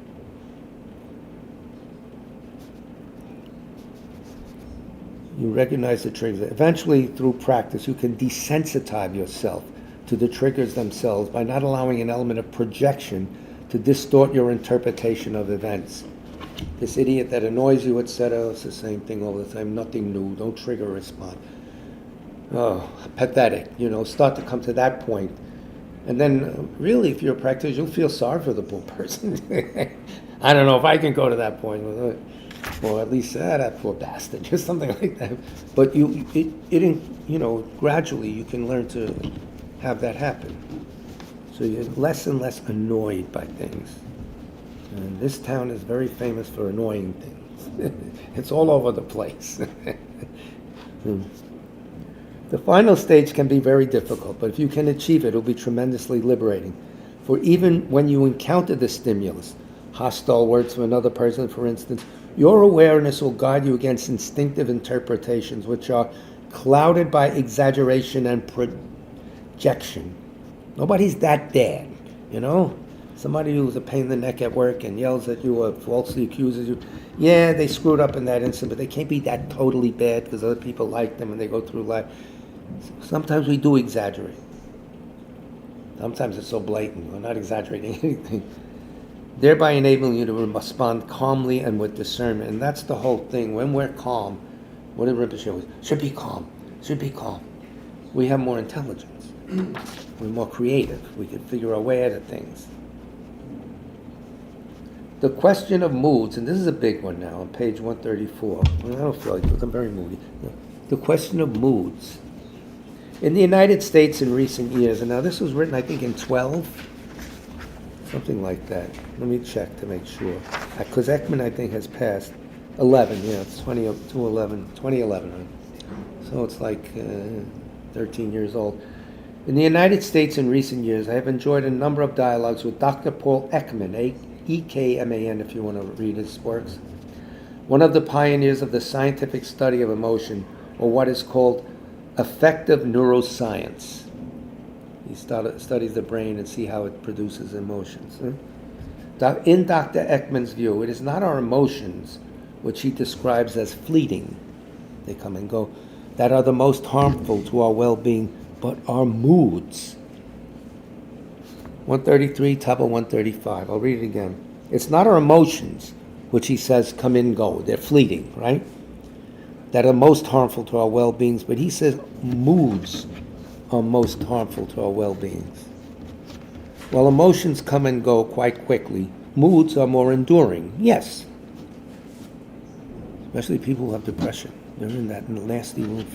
You recognize the triggers. Eventually, through practice, you can desensitize yourself to the triggers themselves by not allowing an element of projection to distort your interpretation of events. This idiot that annoys you, etc., it's the same thing all the time. Nothing new. Don't trigger a response. Oh, pathetic. Start to come to that point. And then, really, if you're a practitioner, you'll feel sorry for the poor person. I don't know if I can go to that point. Or at least, that poor bastard, or something like that. But gradually you can learn to have that happen. So you're less and less annoyed by things. And this town is very famous for annoying things. It's all over the place. The final stage can be very difficult, but if you can achieve it, it'll be tremendously liberating. For even when you encounter the stimulus, hostile words from another person, for instance, your awareness will guide you against instinctive interpretations, which are clouded by exaggeration and projection. Nobody's that bad, Somebody who's a pain in the neck at work and yells at you or falsely accuses you, yeah, they screwed up in that instant, but they can't be that totally bad because other people like them and they go through life. Sometimes we do exaggerate. Sometimes it's so blatant. We're not exaggerating anything. Thereby enabling you to respond calmly and with discernment. And that's the whole thing. When we're calm, what did Rinpoche always? Should be calm. We have more intelligence. We're more creative. We can figure our way out of things. The question of moods, and this is a big one now on page 134. I don't feel like it, I'm very moody. The question of moods. In the United States in recent years, and now this was written I think in 12, something like that. Let me check to make sure. Because Ekman I think has passed 11, it's 2011. Right? So it's like 13 years old. In the United States in recent years, I have enjoyed a number of dialogues with Dr. Paul Ekman, E-K-M-A-N if you want to read his works, one of the pioneers of the scientific study of emotion, or what is called affective neuroscience. He studies the brain and see how it produces emotions. In Dr. Ekman's view, it is not our emotions, which he describes as fleeting, they come and go, that are the most harmful to our well-being, but our moods. 133, top of 135. I'll read it again. It's not our emotions, which he says come and go. They're fleeting, right? That are most harmful to our well-beings. But he says moods are most harmful to our well-beings. While emotions come and go quite quickly, moods are more enduring. Yes. Especially people who have depression. They're in that nasty mood.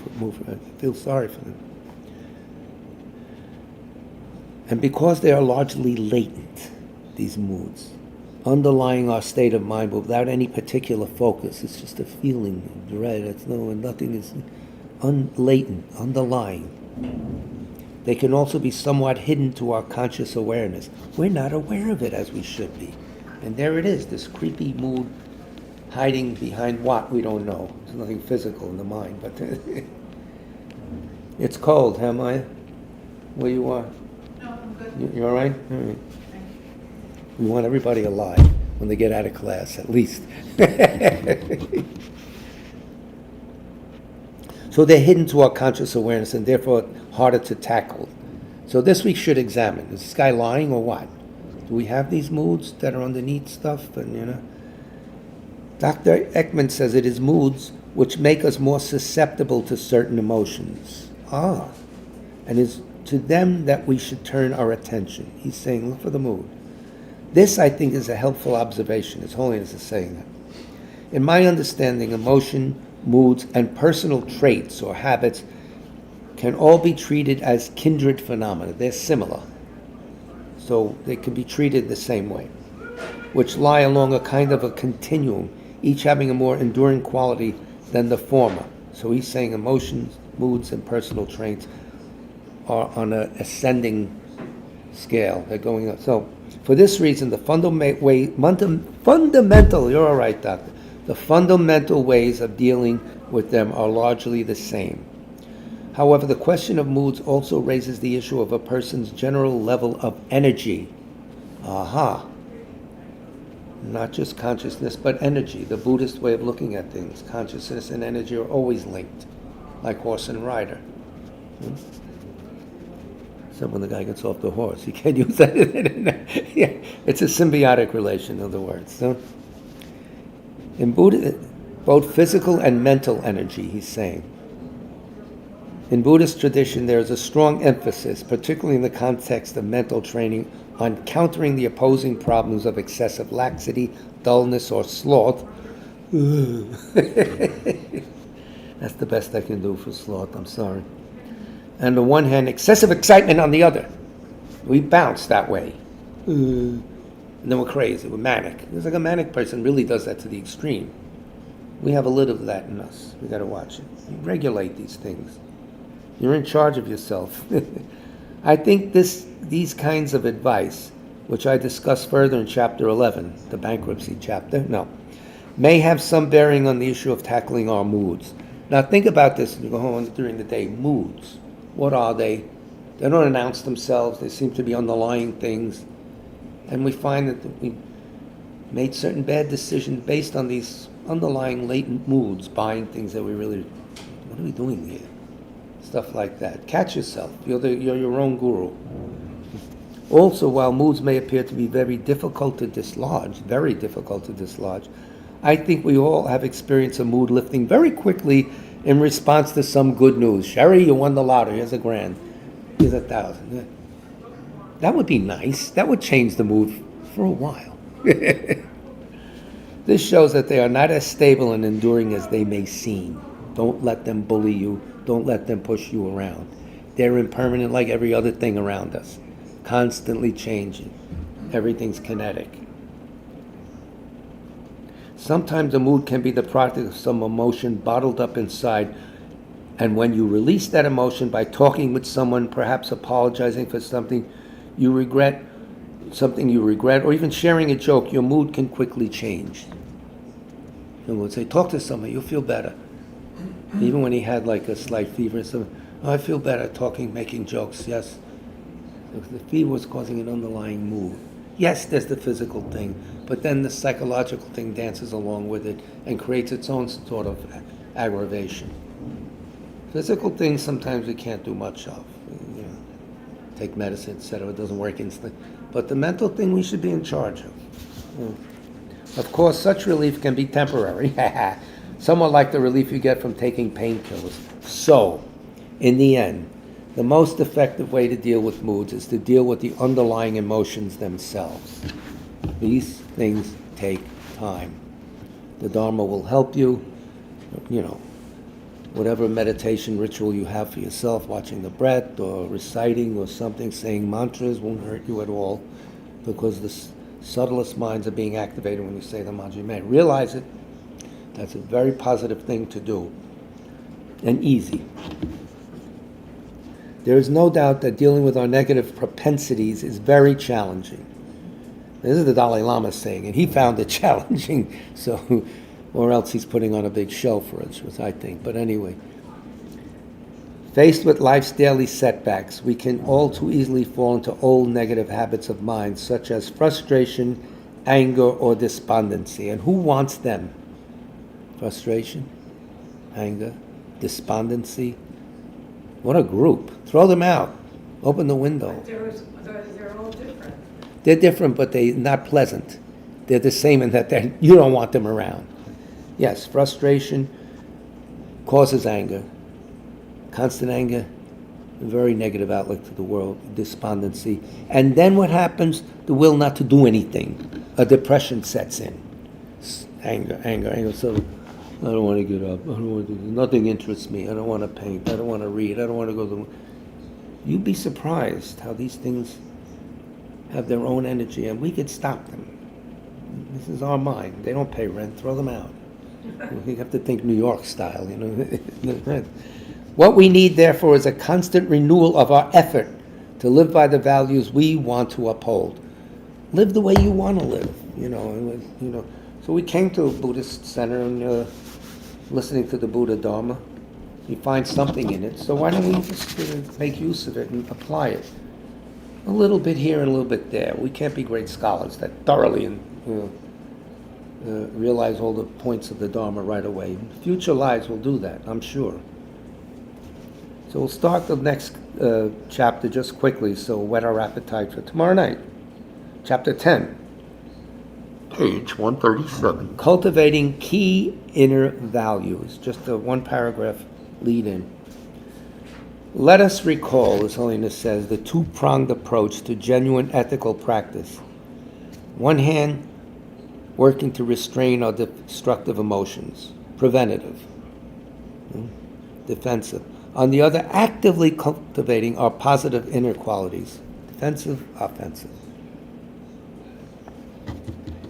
I feel sorry for them. And because they are largely latent, these moods, underlying our state of mind, but without any particular focus, it's just a feeling, dread. It's nothing is latent, underlying. They can also be somewhat hidden to our conscious awareness. We're not aware of it as we should be. And there it is, this creepy mood hiding behind what we don't know. There's nothing physical in the mind, but it's cold, huh, Maya? Where you are? No, I'm good. You all right? All right. Thank you. We want everybody alive when they get out of class, at least. So they're hidden to our conscious awareness and therefore harder to tackle. So this we should examine. Is this guy lying or what? Do we have these moods that are underneath stuff? And Dr. Ekman says it is moods which make us more susceptible to certain emotions. And it's to them that we should turn our attention. He's saying, look for the mood. This, I think, is a helpful observation. His Holiness is saying that. In my understanding, emotion, moods, and personal traits or habits can all be treated as kindred phenomena. They're similar. So they can be treated the same way, which lie along a kind of a continuum, each having a more enduring quality than the former. So he's saying emotions, moods, and personal traits are on an ascending scale. They're going up. So for this reason, the fundamental, you're all right, Doctor, the fundamental ways of dealing with them are largely the same. However, the question of moods also raises the issue of a person's general level of energy. Not just consciousness, but energy. The Buddhist way of looking at things. Consciousness and energy are always linked, like horse and rider. So when the guy gets off the horse, you can't use that. Yeah, it's a symbiotic relation, in other words. So, in Buddha, both physical and mental energy, he's saying. In Buddhist tradition, there is a strong emphasis, particularly in the context of mental training, on countering the opposing problems of excessive laxity, dullness, or sloth. That's the best I can do for sloth, I'm sorry. On the one hand, excessive excitement on the other. We bounce that way. And then we're crazy, we're manic. It's like a manic person really does that to the extreme. We have a little of that in us. We got to watch it. You regulate these things. You're in charge of yourself. I think these kinds of advice, which I discuss further in chapter 11, the bankruptcy chapter, may have some bearing on the issue of tackling our moods. Now think about this when you go home during the day. Moods. What are they? They don't announce themselves. They seem to be underlying things. And we find that we made certain bad decisions based on these underlying latent moods, buying things that we really, what are we doing here? Stuff like that. Catch yourself. You're your own guru. Also, while moods may appear to be very difficult to dislodge, I think we all have experienced a mood lifting very quickly in response to some good news. Sherry, you won the lottery. Here's $1,000. Here's $1,000. That would be nice. That would change the mood for a while. This shows that they are not as stable and enduring as they may seem. Don't let them bully you. Don't let them push you around. They're impermanent like every other thing around us. Constantly changing. Everything's kinetic. Sometimes a mood can be the product of some emotion bottled up inside, and when you release that emotion by talking with someone, perhaps apologizing for something you regret, or even sharing a joke, your mood can quickly change. And we'll say, talk to someone, you'll feel better. Even when he had like a slight fever or something, I feel better talking, making jokes, yes. The fever was causing an underlying mood. Yes, there's the physical thing, but then the psychological thing dances along with it and creates its own sort of aggravation. Physical things sometimes we can't do much of. Take medicine, etc. It doesn't work instantly. But the mental thing we should be in charge of. Of course, such relief can be temporary. Somewhat like the relief you get from taking painkillers. So, in the end, The most effective way to deal with moods is to deal with the underlying emotions themselves. These things take time. The Dharma will help you, whatever meditation ritual you have for yourself, watching the breath or reciting or something, saying mantras won't hurt you at all, because the subtlest minds are being activated when you say the mantra. You may realize it. That's a very positive thing to do, and easy. There is no doubt that dealing with our negative propensities is very challenging. This is the Dalai Lama saying, and he found it challenging, so, or else he's putting on a big show for us, which I think. But anyway, faced with life's daily setbacks, we can all too easily fall into old negative habits of mind, such as frustration, anger, or despondency. And who wants them? Frustration, anger, despondency. What a group. Throw them out. Open the window. They're all different. They're different, but they're not pleasant. They're the same in that you don't want them around. Yes, frustration causes anger. Constant anger, a very negative outlook to the world, despondency. And then what happens? The will not to do anything. A depression sets in. Anger. So I don't want to get up. I don't want to do nothing interests me. I don't want to paint. I don't want to read. I don't want to go to. You'd be surprised how these things have their own energy, and we could stop them. This is our mind. They don't pay rent. Throw them out. You have to think New York style, What we need, therefore, is a constant renewal of our effort to live by the values we want to uphold. Live the way you want to live, So we came to a Buddhist center and listening to the Buddha Dharma. You find something in it, so why don't we just make use of it and apply it? A little bit here and a little bit there. We can't be great scholars that thoroughly realize all the points of the Dharma right away. Future lives will do that, I'm sure. So we'll start the next chapter just quickly, so whet our appetite for tomorrow night. Chapter 10. Page 137. Cultivating key inner values. Just a one paragraph lead in. Let us recall, His Holiness says, the two-pronged approach to genuine ethical practice. One hand, working to restrain our destructive emotions, preventative, defensive. On the other, actively cultivating our positive inner qualities, defensive, offensive.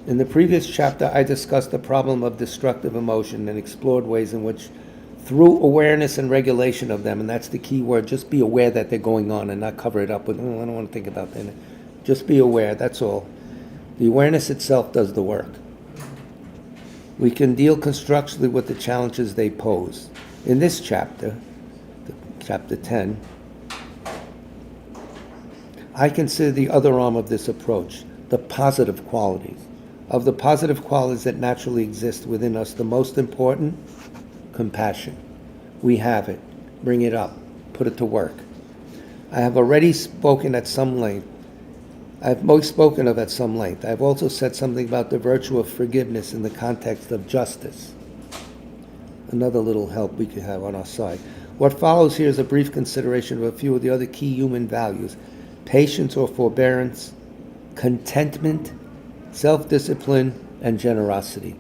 In the previous chapter, I discussed the problem of destructive emotion and explored ways in which, through awareness and regulation of them, and that's the key word, just be aware that they're going on and not cover it up with, I don't want to think about that. Just be aware, that's all. The awareness itself does the work. We can deal constructively with the challenges they pose. In this chapter, chapter 10, I consider the other arm of this approach, the positive qualities. Of the positive qualities that naturally exist within us, the most important, compassion. We have it. Bring it up. Put it to work. I have already spoken at some length. I've most spoken of at some length. I've also said something about the virtue of forgiveness in the context of justice. Another little help we could have on our side. What follows here is a brief consideration of a few of the other key human values: patience or forbearance, contentment, self-discipline, and generosity.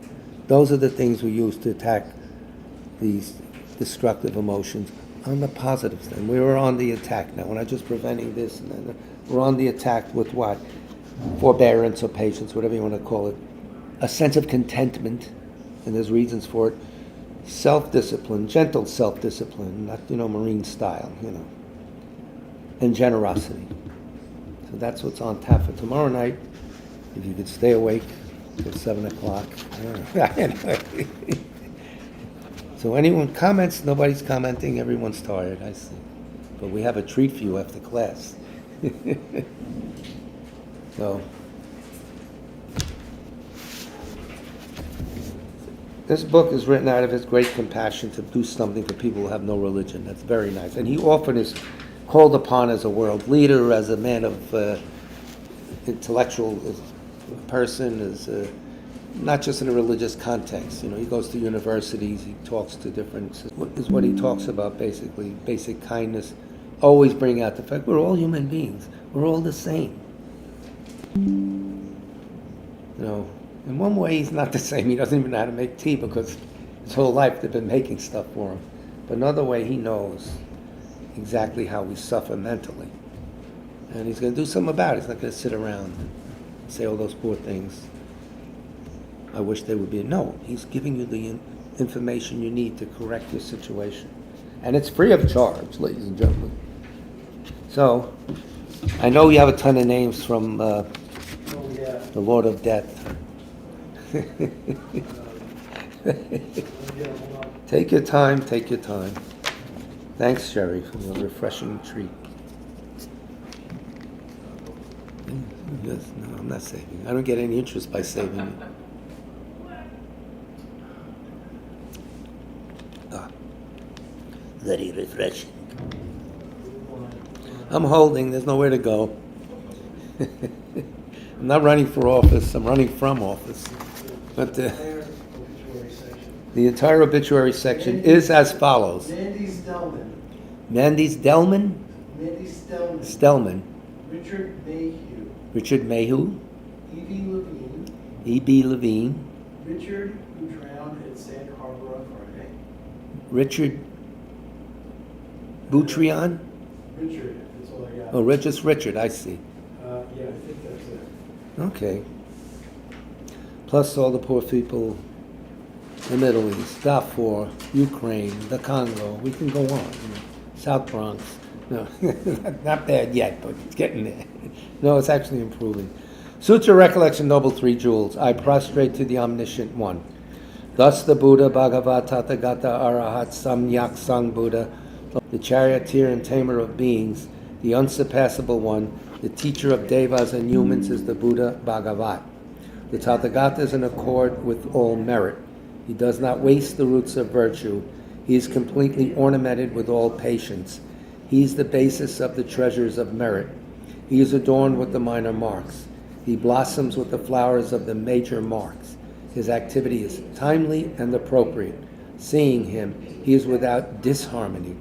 Those are the things we use to attack these destructive emotions. On the positive thing, we were on the attack now. We're not just preventing this, and then we're on the attack with what? Forbearance or patience, whatever you want to call it. A sense of contentment, and there's reasons for it. Self-discipline, gentle self-discipline, not, Marine style, and generosity. So that's what's on tap for tomorrow night. If you could stay awake till 7 o'clock. So anyone comments? Nobody's commenting. Everyone's tired, I see. But we have a treat for you after class. So this book is written out of his great compassion to do something for people who have no religion. That's very nice. And he often is called upon as a world leader, as a man of intellectual person, as not just in a religious context. He goes to universities, he talks to different, is what he talks about basically, basic kindness, always bring out the fact we're all human beings. We're all the same. In one way he's not the same. He doesn't even know how to make tea because his whole life they've been making stuff for him. But another way he knows exactly how we suffer mentally. And he's going to do something about it. He's not going to sit around and say all those poor things. I wish they would be. No, he's giving you the information you need to correct your situation. And it's free of charge, ladies and gentlemen. So, I know you have a ton of names from the Lord of Death. Take your time, take your time. Thanks, Sherry, for the refreshing treat. Yes, no, I'm not saving. I don't get any interest by saving it. Very refreshing. I'm holding, there's nowhere to go. I'm not running for office, I'm running from office. But the entire obituary section is as follows. Mandy Stellman. Stellman. Richard Mayhew. E.B. Levine. Richard, who drowned at Sag Harbor on Friday. Richard Boutrion. Richard, that's all I got. Oh, just Richard, I see. Yeah, I think that's it. Okay. Plus all the poor people in the Middle East, Darfur, Ukraine, the Congo, we can go on. South Bronx. No, not bad yet, but it's getting there. No, it's actually improving. Sutra Recollection Noble Three Jewels. I prostrate to the Omniscient One. Thus the Buddha, Bhagavat, Tathagata, Arahat, Samyak, Sang Buddha, the charioteer and tamer of beings, the unsurpassable one, the teacher of devas and humans is the Buddha Bhagavat. The Tathagata is in accord with all merit. He does not waste the roots of virtue. He is completely ornamented with all patience. He is the basis of the treasures of merit. He is adorned with the minor marks. He blossoms with the flowers of the major marks. His activity is timely and appropriate. Seeing him, he is without disharmony.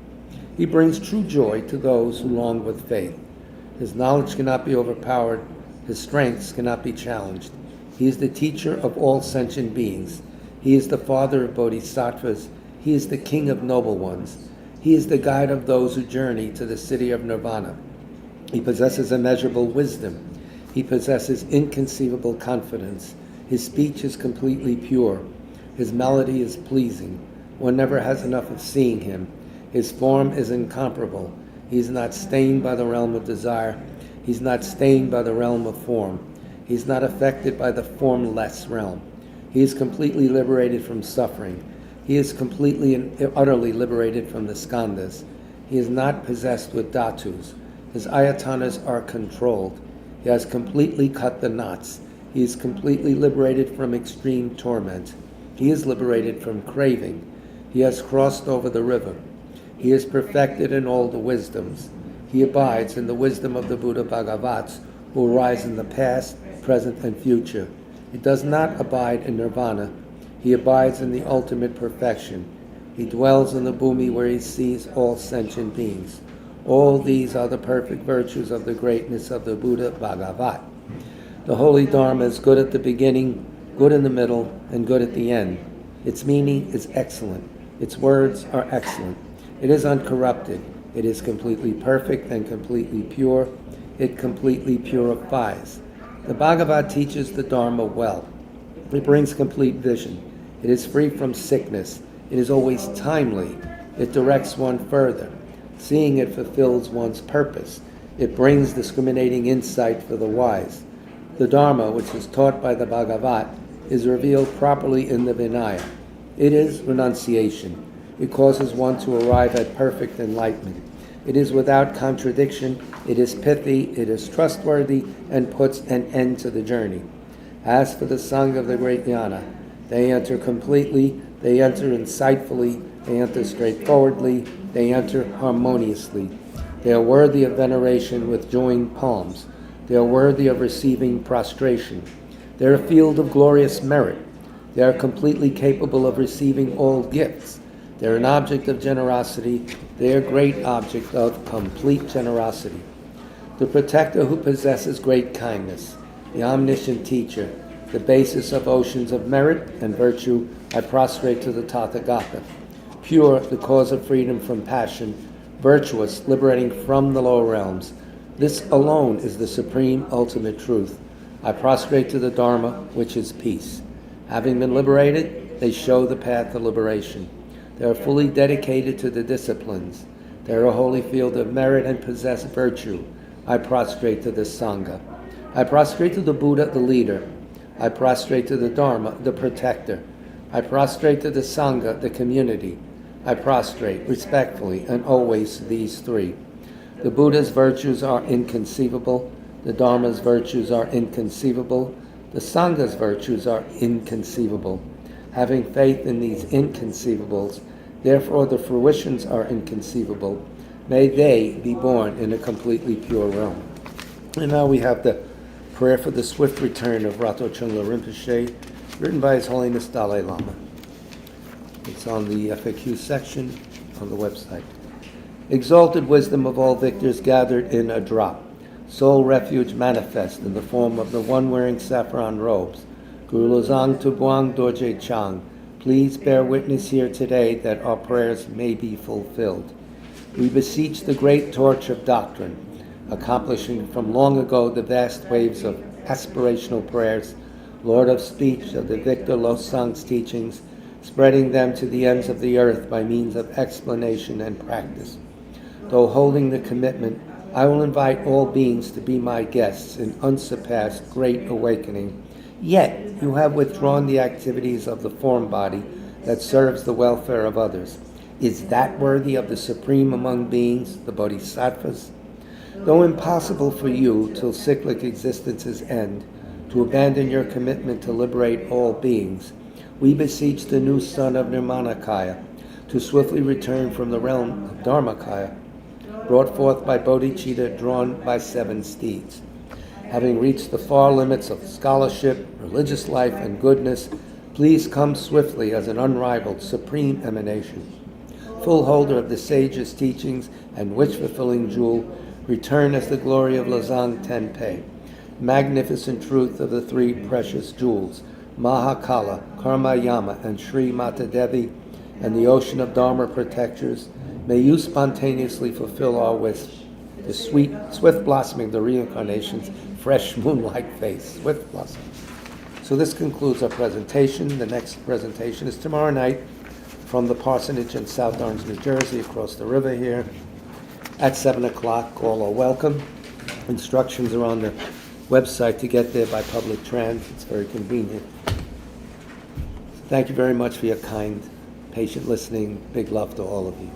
He brings true joy to those who long with faith. His knowledge cannot be overpowered. His strengths cannot be challenged. He is the teacher of all sentient beings. He is the father of bodhisattvas. He is the king of noble ones. He is the guide of those who journey to the city of nirvana. He possesses immeasurable wisdom. He possesses inconceivable confidence. His speech is completely pure. His melody is pleasing. One never has enough of seeing him. His form is incomparable. He is not stained by the realm of desire. He's not stained by the realm of form. He's not affected by the formless realm. He is completely liberated from suffering. He is completely and utterly liberated from the skandhas. He is not possessed with dhatus. His ayatanas are controlled. He has completely cut the knots. He is completely liberated from extreme torment. He is liberated from craving. He has crossed over the river. He is perfected in all the wisdoms. He abides in the wisdom of the Buddha Bhagavats, who arise in the past, present, and future. He does not abide in nirvana. He abides in the ultimate perfection. He dwells in the bhumi where he sees all sentient beings. All these are the perfect virtues of the greatness of the Buddha Bhagavat. The holy Dharma is good at the beginning, good in the middle, and good at the end. Its meaning is excellent. Its words are excellent. It is uncorrupted. It is completely perfect and completely pure. It completely purifies. The Bhagavad teaches the Dharma well. It brings complete vision. It is free from sickness. It is always timely. It directs one further. Seeing it fulfills one's purpose. It brings discriminating insight for the wise. The Dharma, which is taught by the Bhagavat, is revealed properly in the Vinaya. It is renunciation. It causes one to arrive at perfect enlightenment. It is without contradiction. It is pithy. It is trustworthy and puts an end to the journey. As for the Sangha of the Great Jnana, they enter completely, they enter insightfully, they enter straightforwardly, they enter harmoniously. They are worthy of veneration with joined palms. They are worthy of receiving prostration. They are a field of glorious merit. They are completely capable of receiving all gifts. They're an object of generosity. They're a great object of complete generosity. The protector who possesses great kindness, the omniscient teacher, the basis of oceans of merit and virtue, I prostrate to the Tathagata. Pure, the cause of freedom from passion, virtuous, liberating from the lower realms. This alone is the supreme ultimate truth. I prostrate to the Dharma, which is peace. Having been liberated, they show the path to liberation. They are fully dedicated to the disciplines. They are a holy field of merit and possess virtue. I prostrate to the Sangha. I prostrate to the Buddha, the leader. I prostrate to the Dharma, the protector. I prostrate to the Sangha, the community. I prostrate respectfully and always to these three. The Buddha's virtues are inconceivable. The Dharma's virtues are inconceivable. The Sangha's virtues are inconceivable. Having faith in these inconceivables, therefore the fruitions are inconceivable. May they be born in a completely pure realm. And now we have the prayer for the swift return of Rato Chungla Rinpoche, written by His Holiness Dalai Lama. It's on the FAQ section on the website. Exalted wisdom of all victors gathered in a drop. Soul refuge manifest in the form of the one wearing saffron robes. Guru Lozang Tubuang Dorje Chang, please bear witness here today that our prayers may be fulfilled. We beseech the great torch of doctrine, accomplishing from long ago the vast waves of aspirational prayers, Lord of speech of the Victor Losang's teachings, spreading them to the ends of the earth by means of explanation and practice. Though holding the commitment, I will invite all beings to be my guests in unsurpassed great awakening. Yet you have withdrawn the activities of the form body that serves the welfare of others. Is that worthy of the supreme among beings, the Bodhisattvas? Though impossible for you till cyclic existence's end to abandon your commitment to liberate all beings, we beseech the new son of Nirmanakaya to swiftly return from the realm of Dharmakaya, brought forth by bodhicitta drawn by 7 steeds. Having reached the far limits of scholarship, religious life, and goodness, please come swiftly as an unrivaled supreme emanation. Full holder of the sage's teachings and wish-fulfilling jewel, return as the glory of Lozang Tenpe, magnificent truth of the 3 precious jewels, Mahakala, Karma Yama, and Sri Mata Devi, and the ocean of Dharma protectors. May you spontaneously fulfill our wish, the swift blossoming of the reincarnation's fresh moonlight face, swift blossom. So this concludes our presentation. The next presentation is tomorrow night from the parsonage in South Orange, New Jersey, across the river here, at 7 o'clock. All are welcome. Instructions are on the website to get there by public transit. It's very convenient. Thank you very much for your kind, patient listening. Big love to all of you.